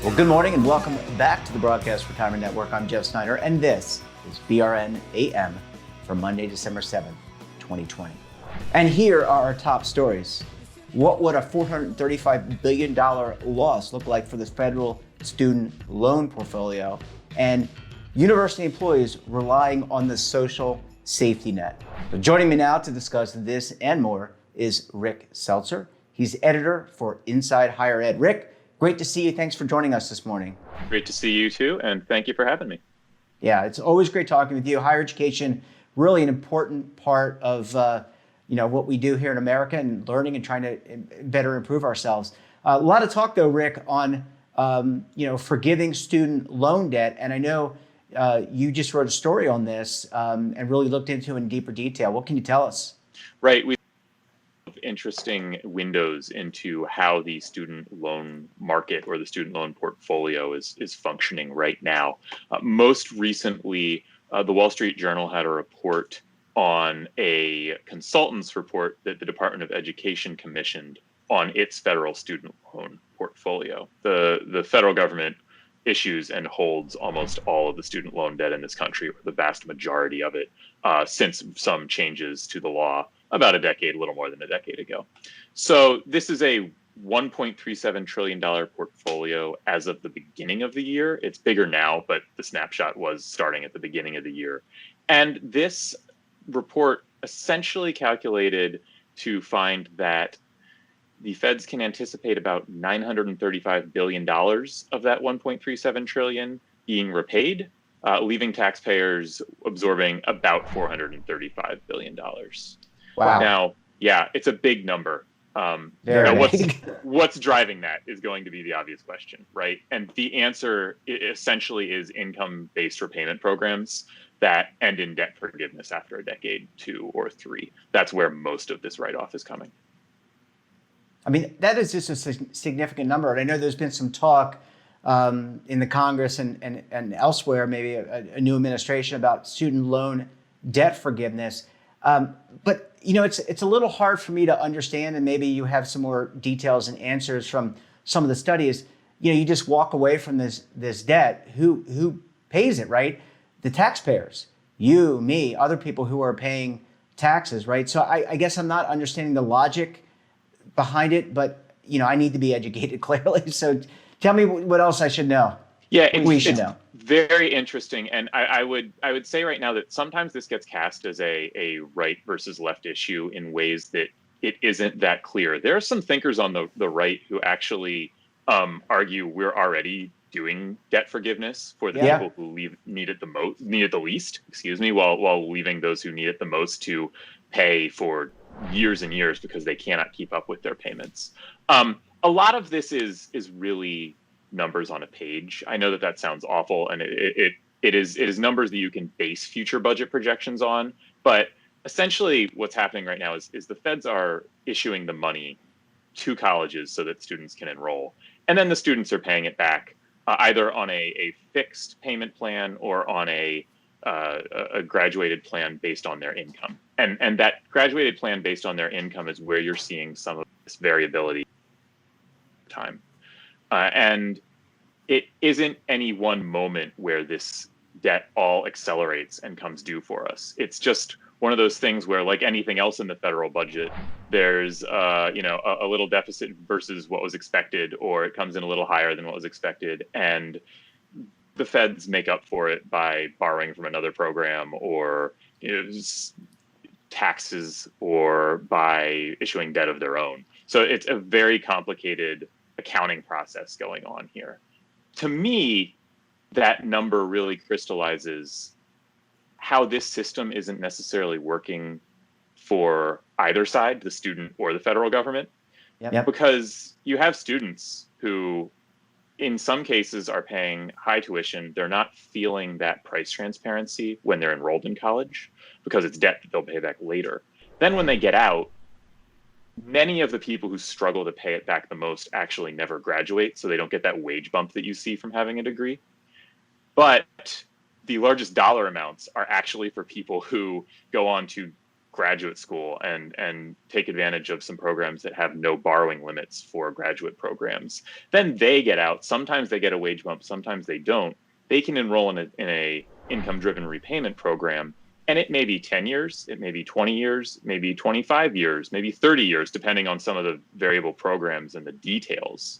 Well, good morning and welcome back to the Broadcast Retirement Network. I'm Jeff Snyder, and this is BRN AM for Monday, December 7th, 2020. And here are our top stories. What would a $435 billion loss look like for the federal student loan portfolio? And university employees relying on the social safety net. So joining me now to discuss this and more is Rick Seltzer. He's editor for Inside Higher Ed. Rick, great to see you. Thanks for joining us this morning. Great to see you too, and thank you for having me. Yeah, it's always great talking with you. Higher education, really an important part of what we do here in America, and learning and trying to better improve ourselves. A lot of talk though, Rick, on forgiving student loan debt, and I know you just wrote a story on this and really looked into it in deeper detail. What can you tell us? Right. We have interesting windows into how the student loan market or the student loan portfolio is functioning right now. Most recently, the Wall Street Journal had a report on a consultant's report that the Department of Education commissioned on its federal student loan portfolio. The federal government issues and holds almost all of the student loan debt in this country, or the vast majority of it, since some changes to the law about a little more than a decade ago. So this is a $1.37 trillion portfolio as of the beginning of the year. It's bigger now, but the snapshot was starting at the beginning of the year. And this report essentially calculated to find that the feds can anticipate about $935 billion of that $1.37 trillion being repaid, leaving taxpayers absorbing about $435 billion. Wow. Now, yeah, it's a big number. What's driving that is going to be the obvious question, right? And the answer essentially is income-based repayment programs that end in debt forgiveness after a decade, 2 or 3. That's where most of this write-off is coming. I mean, that is just a significant number. And I know there's been some talk in the Congress and elsewhere, maybe a new administration, about student loan debt forgiveness. But, it's a little hard for me to understand, and maybe you have some more details and answers from some of the studies. You just walk away from this debt. Who pays it, right? The taxpayers, you, me, other people who are paying taxes, right? So I guess I'm not understanding the logic behind it, but I need to be educated clearly. So tell me what else I should know. Yeah, we should know. Very interesting, and I would say right now that sometimes this gets cast as a right versus left issue in ways that it isn't that clear. There are some thinkers on the right who actually argue we're already doing debt forgiveness for the people who need it the least, while leaving those who need it the most to pay for years and years because they cannot keep up with their payments. A lot of this is really numbers on a page. I know that sounds awful, and it is numbers that you can base future budget projections on. But essentially, what's happening right now is the feds are issuing the money to colleges so that students can enroll, and then the students are paying it back either on a fixed payment plan or on a graduated plan based on their income. And that graduated plan based on their income is where you're seeing some of this variability time. And it isn't any one moment where this debt all accelerates and comes due for us. It's just one of those things where, like anything else in the federal budget, there's a little deficit versus what was expected, or it comes in a little higher than what was expected, and the feds make up for it by borrowing from another program, or taxes, or by issuing debt of their own. So it's a very complicated accounting process going on here. To me, that number really crystallizes how this system isn't necessarily working for either side, the student or the federal government. Yep. Because you have students who, in some cases, are paying high tuition. They're not feeling that price transparency when they're enrolled in college because it's debt that they'll pay back later. Then when they get out, many of the people who struggle to pay it back the most actually never graduate, so they don't get that wage bump that you see from having a degree. But the largest dollar amounts are actually for people who go on to graduate school and take advantage of some programs that have no borrowing limits for graduate programs. Then they get out. Sometimes they get a wage bump, sometimes they don't. They can enroll in a income-driven repayment program, and it may be 10 years, it may be 20 years, maybe 25 years, maybe 30 years, depending on some of the variable programs and the details,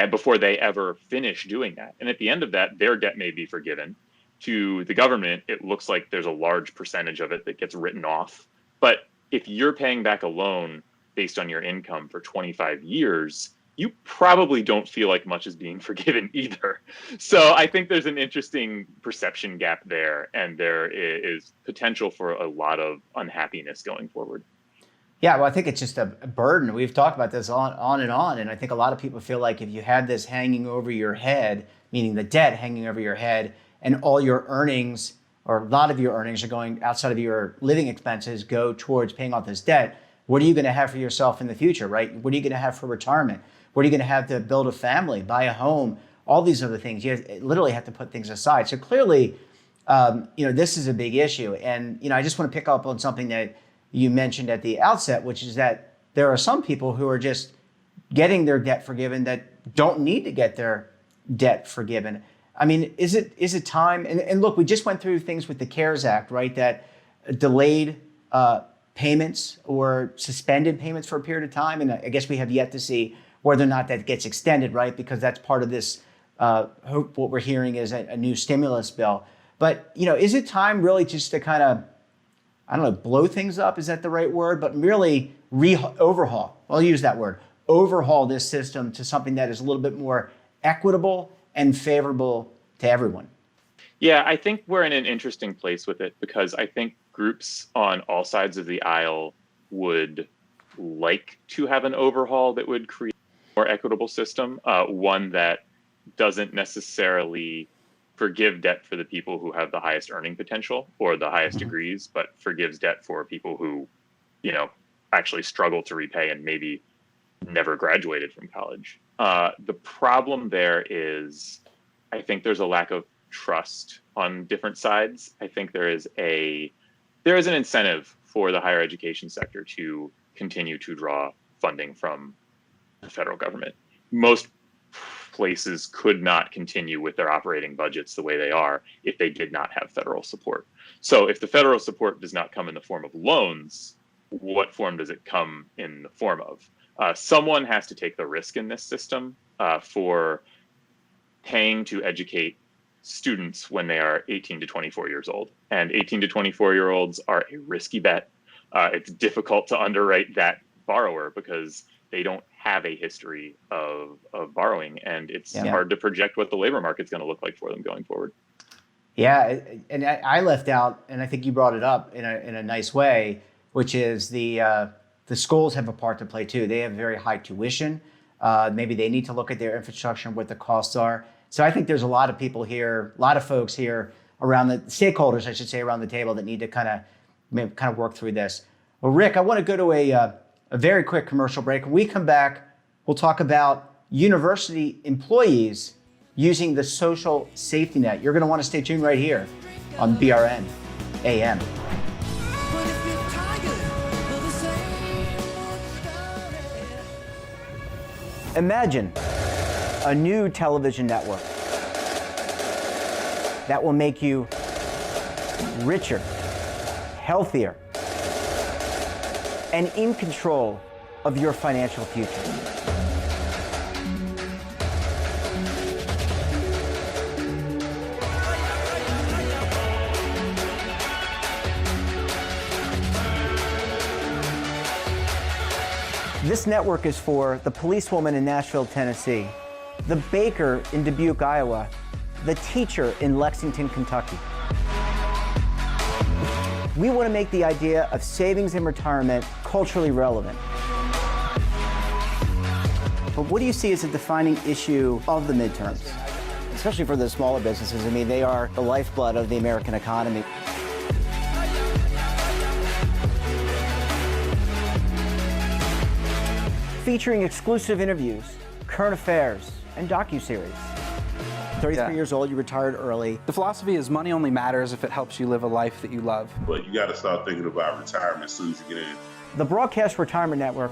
before they ever finish doing that. And at the end of that, their debt may be forgiven. To the government, it looks like there's a large percentage of it that gets written off. But if you're paying back a loan based on your income for 25 years, you probably don't feel like much is being forgiven either. So I think there's an interesting perception gap there, and there is potential for a lot of unhappiness going forward. Yeah, well, I think it's just a burden. We've talked about this on and on. And I think a lot of people feel like if you had this hanging over your head, meaning the debt hanging over your head, and all your earnings, or a lot of your earnings are going outside of your living expenses, go towards paying off this debt, what are you going to have for yourself in the future, right? What are you going to have for retirement? What are you going to have to build a family, buy a home, all these other things? You literally have to put things aside. So clearly, this is a big issue. And, I just want to pick up on something that you mentioned at the outset, which is that there are some people who are just getting their debt forgiven that don't need to get their debt forgiven. I mean, is it time? And look, we just went through things with the CARES Act, right? That delayed payments or suspended payments for a period of time. And I guess we have yet to see whether or not that gets extended, right? Because that's part of this, hope what we're hearing is a new stimulus bill. But, is it time really just to kind of, I don't know, blow things up? Is that the right word? But really overhaul, I'll use that word, overhaul this system to something that is a little bit more equitable and favorable to everyone. Yeah, I think we're in an interesting place with it, because I think groups on all sides of the aisle would like to have an overhaul that would create a more equitable system, one that doesn't necessarily forgive debt for the people who have the highest earning potential or the highest degrees, but forgives debt for people who, actually struggle to repay and maybe never graduated from college. The problem there is, I think there's a lack of trust on different sides. I think there is an incentive for the higher education sector to continue to draw funding from the federal government. Most places could not continue with their operating budgets the way they are if they did not have federal support. So if the federal support does not come in the form of loans, what form does it come in the form of? Someone has to take the risk in this system for paying to educate students when they are 18 to 24 years old. And 18 to 24-year-olds are a risky bet. It's difficult to underwrite that borrower because they don't have a history of borrowing, and it's hard to project what the labor market's going to look like for them going forward. Yeah, and I left out, and I think you brought it up in a nice way, which is the schools have a part to play too. They have very high tuition. Maybe they need to look at their infrastructure and what the costs are. So I think there's a lot of people here, a lot of folks here around the stakeholders, I should say, around the table that need to kind of work through this. Well, Rick, I want to go to a very quick commercial break. When we come back, we'll talk about university employees using the social safety net. You're going to want to stay tuned right here on BRN AM. Imagine a new television network that will make you richer, healthier, and in control of your financial future. This network is for the policewoman in Nashville, Tennessee, the baker in Dubuque, Iowa, the teacher in Lexington, Kentucky. We want to make the idea of savings and retirement culturally relevant. But what do you see as a defining issue of the midterms, especially for the smaller businesses? I mean, they are the lifeblood of the American economy. Featuring exclusive interviews, current affairs, and docuseries. 33 Yeah. years old, you retired early. The philosophy is money only matters if it helps you live a life that you love. But you got to start thinking about retirement as soon as you get in. The Broadcast Retirement Network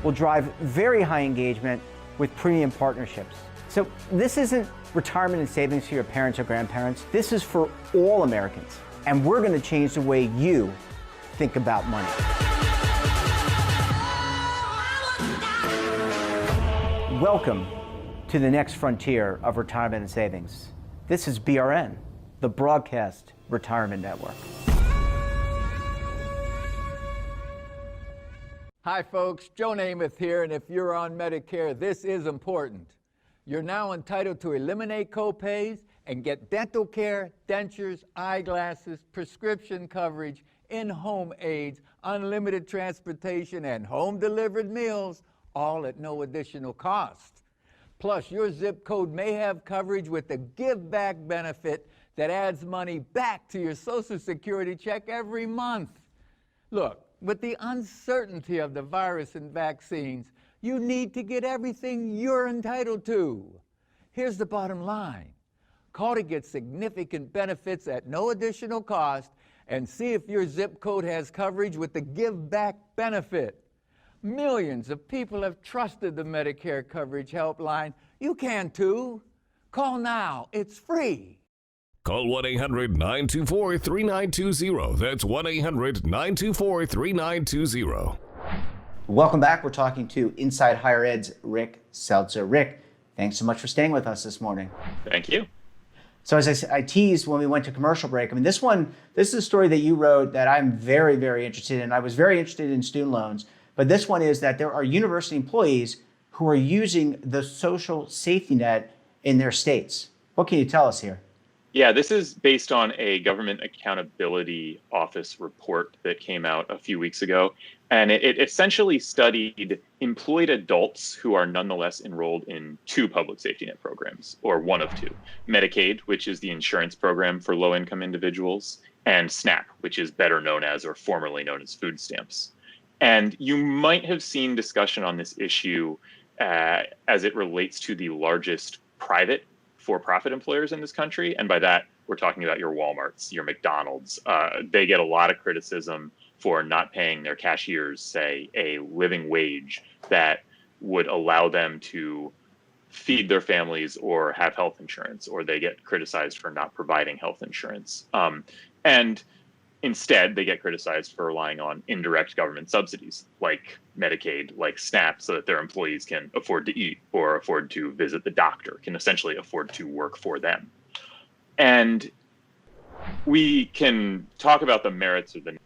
will drive very high engagement with premium partnerships. So this isn't retirement and savings for your parents or grandparents. This is for all Americans. And we're going to change the way you think about money. Welcome to the next frontier of retirement and savings. This is BRN, the Broadcast Retirement Network. Hi folks, Joe Namath here, and if you're on Medicare, this is important. You're now entitled to eliminate copays and get dental care, dentures, eyeglasses, prescription coverage, in-home aids, unlimited transportation, and home-delivered meals, all at no additional cost. Plus, your zip code may have coverage with the Give Back benefit that adds money back to your Social Security check every month. Look, with the uncertainty of the virus and vaccines, you need to get everything you're entitled to. Here's the bottom line. Call to get significant benefits at no additional cost and see if your zip code has coverage with the Give Back benefit. Millions of people have trusted the Medicare Coverage Helpline. You can too. Call now. It's free. Call 1-800-924-3920. That's 1-800-924-3920. Welcome back. We're talking to Inside Higher Ed's Rick Seltzer. Rick, thanks so much for staying with us this morning. Thank you. So as I teased when we went to commercial break, I mean, this is a story that you wrote that I'm very, very interested in. I was very interested in student loans, but this one is that there are university employees who are using the social safety net in their states. What can you tell us here? Yeah, this is based on a Government Accountability Office report that came out a few weeks ago. And it essentially studied employed adults who are nonetheless enrolled in two public safety net programs, or one of two. Medicaid, which is the insurance program for low-income individuals, and SNAP, which is better known as, or formerly known as, food stamps. And you might have seen discussion on this issue as it relates to the largest private for-profit employers in this country. And by that, we're talking about your Walmarts, your McDonald's. They get a lot of criticism for not paying their cashiers, say, a living wage that would allow them to feed their families or have health insurance, or they get criticized for not providing health insurance. And instead, they get criticized for relying on indirect government subsidies like Medicaid, like SNAP, so that their employees can afford to eat or afford to visit the doctor, can essentially afford to work for them. And we can talk about the merits of the.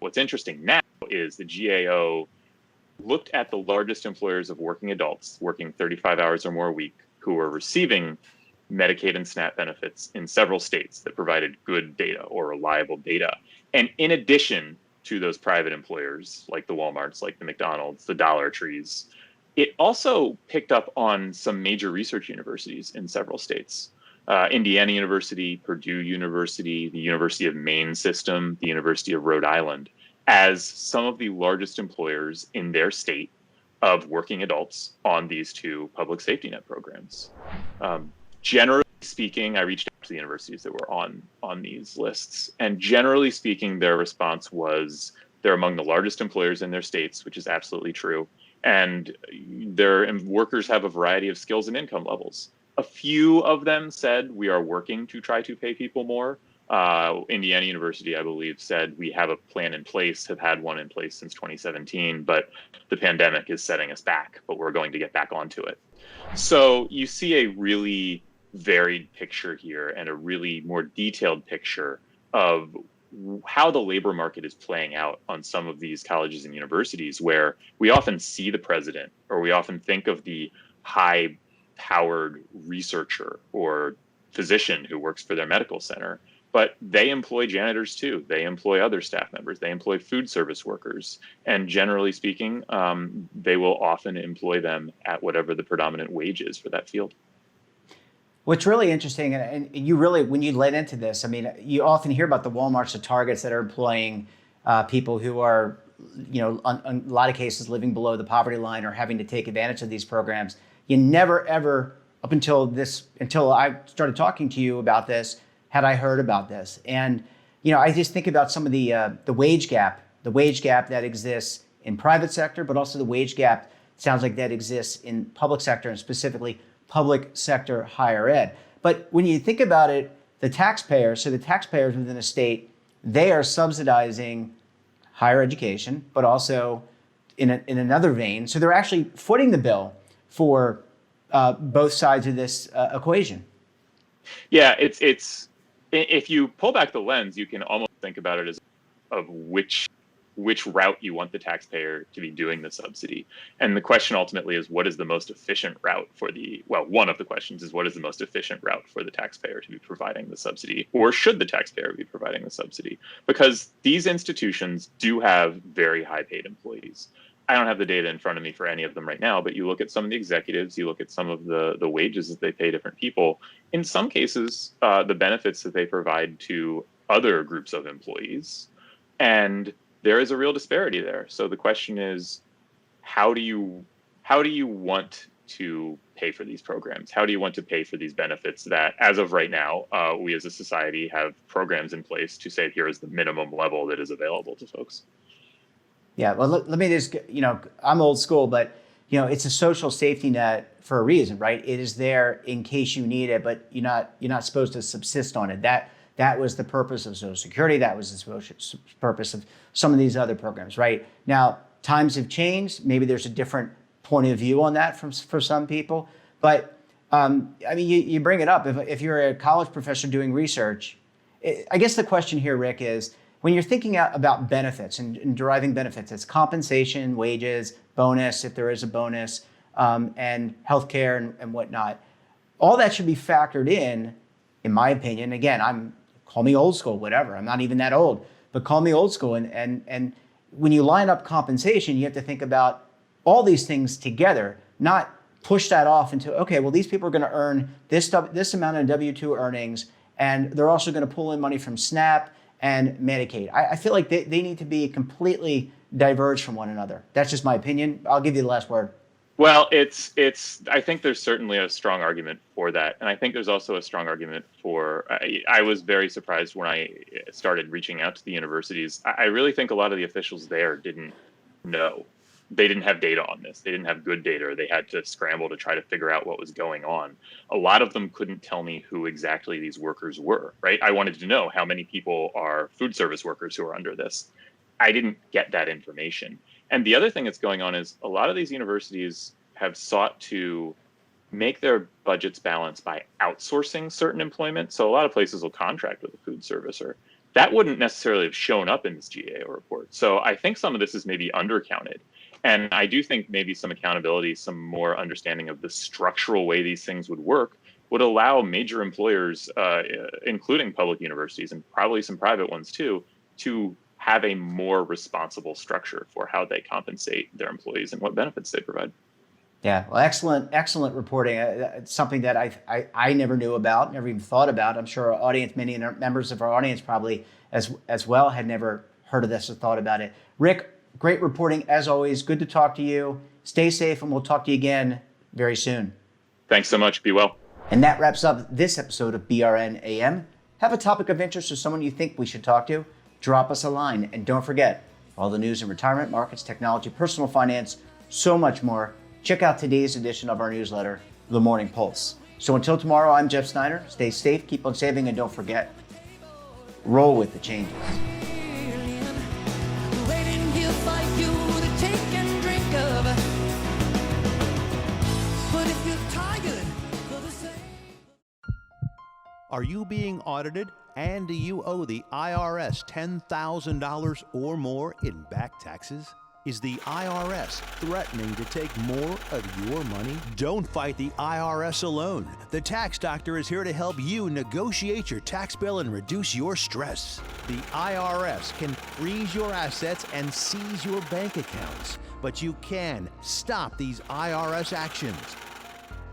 What's interesting now is the GAO looked at the largest employers of working adults working 35 hours or more a week who are receiving Medicaid and SNAP benefits in several states that provided good data or reliable data. And in addition to those private employers, like the Walmarts, like the McDonald's, the Dollar Trees, it also picked up on some major research universities in several states. Indiana University, Purdue University, the University of Maine system, the University of Rhode Island, as some of the largest employers in their state of working adults on these two public safety net programs. Generally speaking, I reached out to the universities that were on these lists, and generally speaking, their response was they're among the largest employers in their states, which is absolutely true, and their workers have a variety of skills and income levels. A few of them said we are working to try to pay people more. Indiana University, I believe, said we have a plan in place, have had one in place since 2017, but the pandemic is setting us back, but we're going to get back onto it. So you see a really varied picture here and a really more detailed picture of how the labor market is playing out on some of these colleges and universities, where we often see the president, or we often think of the high-powered researcher or physician who works for their medical center, but they employ janitors too. They employ other staff members. They employ food service workers. And generally speaking, they will often employ them at whatever the predominant wage is for that field. What's really interesting, and you really, when you led into this, I mean, you often hear about the Walmarts or Targets that are employing people who are, in a lot of cases, living below the poverty line or having to take advantage of these programs. You never, ever up until I started talking to you about this, had I heard about this. And, I just think about some of the wage gap that exists in private sector, but also the wage gap sounds like that exists in public sector, and specifically public sector higher ed. But when you think about it, the taxpayers within a state, they are subsidizing higher education, but also in another vein. So they're actually footing the bill for both sides of this equation. Yeah, it's if you pull back the lens, you can almost think about it as of which route you want the taxpayer to be doing the subsidy. And the question ultimately is, what is the most efficient route one of the questions is, what is the most efficient route for the taxpayer to be providing the subsidy, or should the taxpayer be providing the subsidy? Because these institutions do have very high paid employees. I don't have the data in front of me for any of them right now, but you look at some of the executives, you look at some of the wages that they pay different people. In some cases, the benefits that they provide to other groups of employees, and there is a real disparity there. So the question is, how do you want to pay for these programs? How do you want to pay for these benefits that, as of right now, we as a society have programs in place to say, here is the minimum level that is available to folks? Yeah, well, let me just, I'm old school, but, it's a social safety net for a reason, right? It is there in case you need it, but you're not supposed to subsist on it. That was the purpose of Social Security. That was the purpose of some of these other programs, right? Now, times have changed. Maybe there's a different point of view on that for some people. But, you bring it up. If you're a college professor doing research, I guess the question here, Rick, is when you're thinking about benefits and deriving benefits, it's compensation, wages, bonus, if there is a bonus, and healthcare and whatnot. All that should be factored in my opinion. Again, call me old school, whatever. I'm not even that old, but call me old school. And when you line up compensation, you have to think about all these things together, not push that off into, okay, well, these people are going to earn this amount of W-2 earnings, and they're also going to pull in money from SNAP and Medicaid. I feel like they need to be completely diverged from one another. That's just my opinion. I'll give you the last word. Well, I think there's certainly a strong argument for that. And I think there's also a strong argument for, I was very surprised when I started reaching out to the universities. I really think a lot of the officials there didn't know. They didn't have data on this. They didn't have good data, or they had to scramble to try to figure out what was going on. A lot of them couldn't tell me who exactly these workers were, right? I wanted to know how many people are food service workers who are under this. I didn't get that information. And the other thing that's going on is a lot of these universities have sought to make their budgets balance by outsourcing certain employment. So a lot of places will contract with a food servicer. That wouldn't necessarily have shown up in this GAO report. So I think some of this is maybe undercounted. And I do think maybe some accountability, some more understanding of the structural way these things would work would allow major employers, including public universities and probably some private ones too, to have a more responsible structure for how they compensate their employees and what benefits they provide. Yeah, well, excellent reporting. It's something that I never knew about, never even thought about. I'm sure our audience, many members of our audience probably as well had never heard of this or thought about it. Rick, great reporting as always. Good to talk to you. Stay safe, and we'll talk to you again very soon. Thanks so much. Be well. And that wraps up this episode of BRN AM. Have a topic of interest or someone you think we should talk to? Drop us a line. And don't forget, all the news in retirement, markets, technology, personal finance, so much more. Check out today's edition of our newsletter, The Morning Pulse. So until tomorrow, I'm Jeff Snyder. Stay safe, keep on saving, and don't forget, roll with the changes. Are you being audited, and do you owe the IRS $10,000 or more in back taxes? Is the IRS threatening to take more of your money? Don't fight the IRS alone. The Tax Doctor is here to help you negotiate your tax bill and reduce your stress. The IRS can freeze your assets and seize your bank accounts, but you can stop these IRS actions.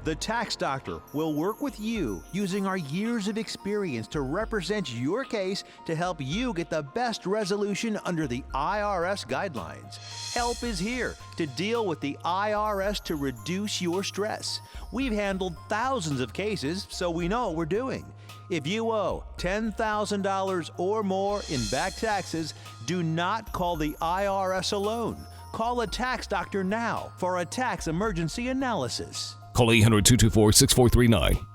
The Tax Doctor will work with you using our years of experience to represent your case to help you get the best resolution under the IRS guidelines. Help is here to deal with the IRS to reduce your stress. We've handled thousands of cases, so we know what we're doing. If you owe $10,000 or more in back taxes, do not call the IRS alone. Call a tax doctor now for a tax emergency analysis. Call 800-224-6439.